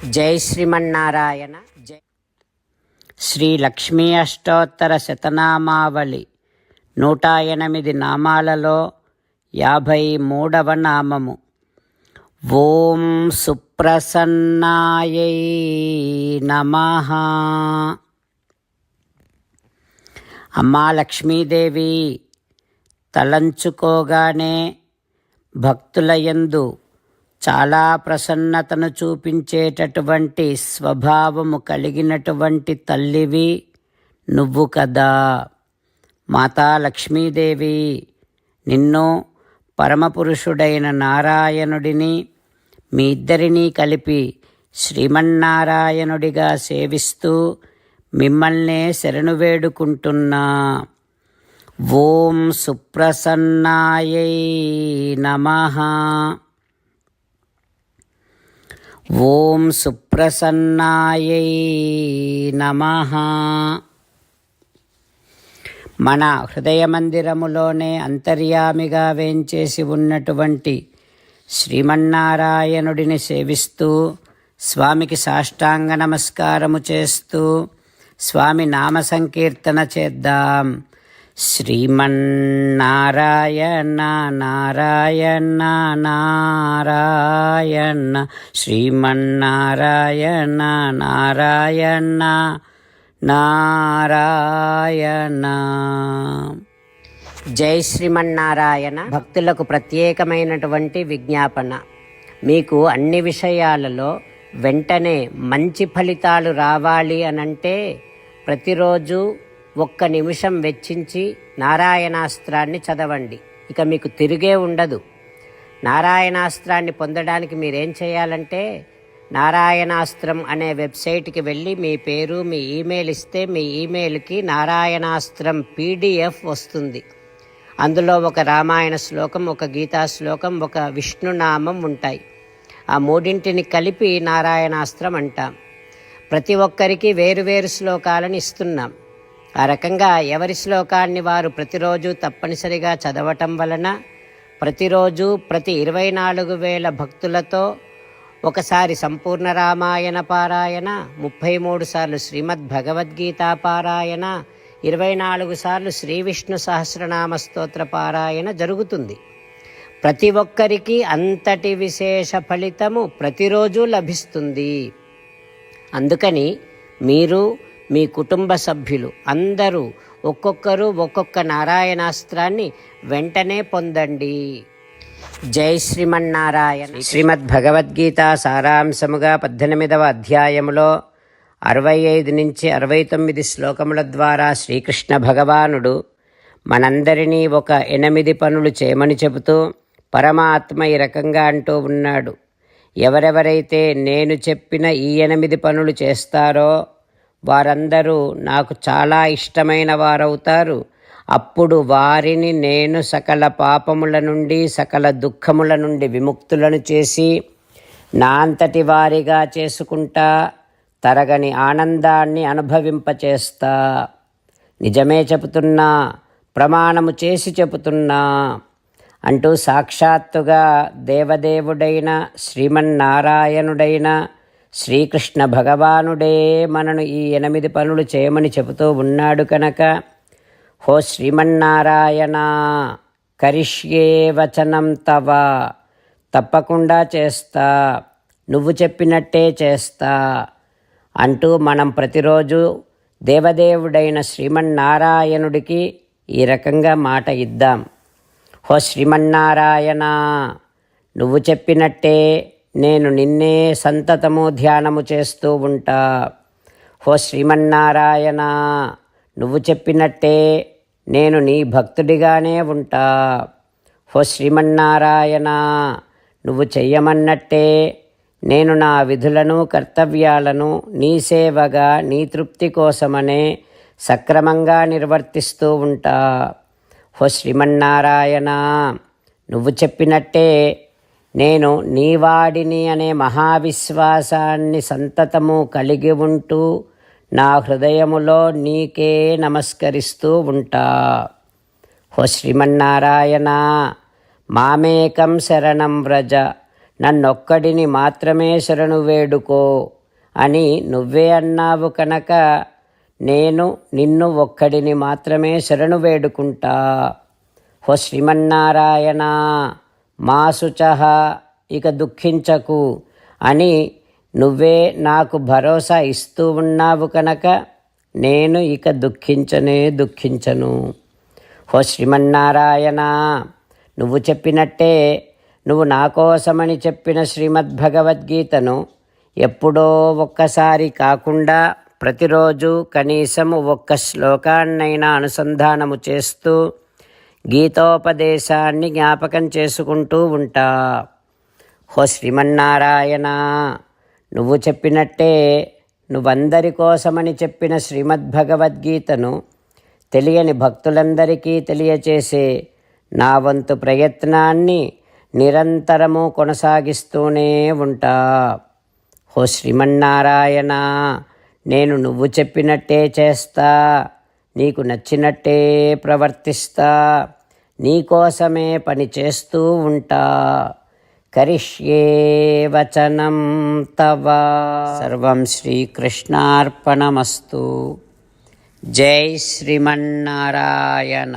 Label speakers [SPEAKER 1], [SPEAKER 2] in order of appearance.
[SPEAKER 1] జై శ్రీమన్నారాయణ. జై శ్రీ లక్ష్మీ అష్టోత్తర శతనామావళి 108 నామాలలో 53వ నామము. ఓం సుప్రసన్నాయై నమః. అమ్మా లక్ష్మీదేవి తలంచుకోగానే భక్తుల యందు చాలా ప్రసన్నతను చూపించేటటువంటి స్వభావము కలిగినటువంటి తల్లివి నువ్వు కదా. మాతా లక్ష్మీదేవి, నిన్ను పరమపురుషుడైన నారాయణుడిని మీ ఇద్దరినీ కలిపి శ్రీమన్నారాయణుడిగా సేవిస్తూ మిమ్మల్నే శరణు వేడుకుంటున్నా. ఓం సుప్రసన్నాయై నమః. ఓం సుప్రసన్నాయై నమః. మన హృదయ మందిరములోనే అంతర్యామిగా వేంచేసి ఉన్నటువంటి శ్రీమన్నారాయణుడిని సేవిస్తూ స్వామికి సాష్టాంగ నమస్కారము చేస్తూ స్వామి నామ సంకీర్తన చేద్దాం. శ్రీమన్నారాయణ నారాయణ నారాయణ, శ్రీమన్నారాయణ నారాయణ నారాయణ. జై శ్రీమన్నారాయణ. భక్తులకు ప్రత్యేకమైనటువంటి విజ్ఞాపన. మీకు అన్ని విషయాలలో వెంటనే మంచి ఫలితాలు రావాలి అనంటే ప్రతిరోజు 1 నిమిషం వెచ్చించి నారాయణాస్త్రాన్ని చదవండి. ఇక మీకు తిరిగే ఉండదు. నారాయణాస్త్రాన్ని పొందడానికి మీరేం చేయాలంటే నారాయణాస్త్రం అనే వెబ్సైట్కి వెళ్ళి మీ పేరు, మీ ఈమెయిల్ ఇస్తే మీ ఈమెయిల్కి నారాయణాస్త్రం PDF వస్తుంది. అందులో ఒక రామాయణ శ్లోకం, ఒక గీతా శ్లోకం, ఒక విష్ణునామం ఉంటాయి. ఆ 3 కలిపి నారాయణాస్త్రం అంటాం. ప్రతి ఒక్కరికి వేరువేరు శ్లోకాలను ఇస్తున్నాం. ఆ రకంగా ఎవరి శ్లోకాన్ని వారు ప్రతిరోజు తప్పనిసరిగా చదవటం వలన ప్రతిరోజు ప్రతి 24,000 భక్తులతో ఒకసారి సంపూర్ణ రామాయణ పారాయణ, 33 సార్లు శ్రీమద్ భగవద్గీత పారాయణ, 24 సార్లు శ్రీ విష్ణు సహస్రనామ స్తోత్ర పారాయణ జరుగుతుంది. ప్రతి ఒక్కరికి అంతటి విశేష ఫలితము ప్రతిరోజు లభిస్తుంది. అందుకని మీరు, మీ కుటుంబ సభ్యులు అందరూ ఒక్కొక్కరు ఒక్కొక్క నారాయణాస్త్రాన్ని వెంటనే పొందండి. జై శ్రీమన్నారాయణ. శ్రీమద్ భగవద్గీత సారాంశముగా 18వ అధ్యాయములో 65 నుంచి 69 శ్లోకముల ద్వారా శ్రీకృష్ణ భగవానుడు మనందరినీ ఒక 8 పనులు చేయమని చెబుతూ పరమాత్మ ఈ రకంగా అంటూ ఉన్నాడు. ఎవరెవరైతే నేను చెప్పిన ఈ 8 పనులు చేస్తారో వారందరూ నాకు చాలా ఇష్టమైన వారవుతారు. అప్పుడు వారిని నేను సకల పాపముల నుండి, సకల దుఃఖముల నుండి విముక్తులను చేసి నా అంతటి వారిగా చేసుకుంటా, తరగని ఆనందాన్ని అనుభవింపచేస్తా. నిజమే చెబుతున్నా, ప్రమాణము చేసి చెబుతున్నా అంటూ సాక్షాత్తుగా దేవదేవుడైన శ్రీమన్నారాయణుడైన శ్రీకృష్ణ భగవానుడే మనను ఈ 8 పనులు చేయమని చెబుతూ ఉన్నాడు కనుక, హో శ్రీమన్నారాయణ, కరిష్యే వచనం తవ, తప్పకుండా చేస్తా, నువ్వు చెప్పినట్టే చేస్తా అంటూ మనం ప్రతిరోజు దేవదేవుడైన శ్రీమన్నారాయణుడికి ఈ రకంగా మాట ఇద్దాం. హో శ్రీమన్నారాయణ, నువ్వు చెప్పినట్టే నేను నిన్నే సంతతము ధ్యానము చేస్తూ ఉంటా. హో శ్రీమన్నారాయణ, నువ్వు చెప్పినట్టే నేను నీ భక్తుడిగానే ఉంటా. హో శ్రీమన్నారాయణ, నువ్వు చెయ్యమన్నట్టే నేను నా విధులను, కర్తవ్యాలను నీ సేవగా, నీ తృప్తి కోసమనే సక్రమంగా నిర్వర్తిస్తూ ఉంటా. హో శ్రీమన్నారాయణ, నువ్వు చెప్పినట్టే నేను నీవాడిని అనే మహావిశ్వాసాన్ని సంతతము కలిగి ఉంటూ నా హృదయములో నీకే నమస్కరిస్తూ ఉంటా. హో శ్రీమన్నారాయణ, మామేకం శరణం వ్రజ, నన్నొక్కడిని మాత్రమే శరణు వేడుకో అని నువ్వే అన్నావు కనుక నేను నిన్ను ఒక్కడిని మాత్రమే శరణు వేడుకుంటా. హో శ్రీమన్నారాయణ మా శుచః, ఇక దుఃఖించకు అని నువ్వే నాకు భరోసా ఇస్తూ ఉన్నావు కనుక నేను ఇక దుఃఖించను. హో శ్రీమన్నారాయణ, నువ్వు చెప్పినట్టే నువ్వు నా కోసమని చెప్పిన శ్రీమద్భగవద్గీతను ఎప్పుడో ఒక్కసారి కాకుండా ప్రతిరోజు కనీసం ఒక్క శ్లోకాన్నైనా అనుసంధానము చేస్తూ గీతోపదేశాన్ని జ్ఞాపకం చేసుకుంటూ ఉంటా. హో శ్రీమన్నారాయణ, నువ్వు చెప్పినట్టే నువ్వందరి కోసమని చెప్పిన శ్రీమద్భగవద్గీతను తెలియని భక్తులందరికీ తెలియచేసే నా వంతు ప్రయత్నాన్ని నిరంతరము కొనసాగిస్తూనే ఉంటా. హో శ్రీమన్నారాయణ, నేను నువ్వు చెప్పినట్టే చేస్తా, నీకు నచ్చినట్టే ప్రవర్తిస్తా, నీకోసమే పని చేస్తూ ఉంటా. కరిష్యే వచనం తవ. సర్వం శ్రీకృష్ణార్పణమస్తు. జై శ్రీమన్నారాయణ.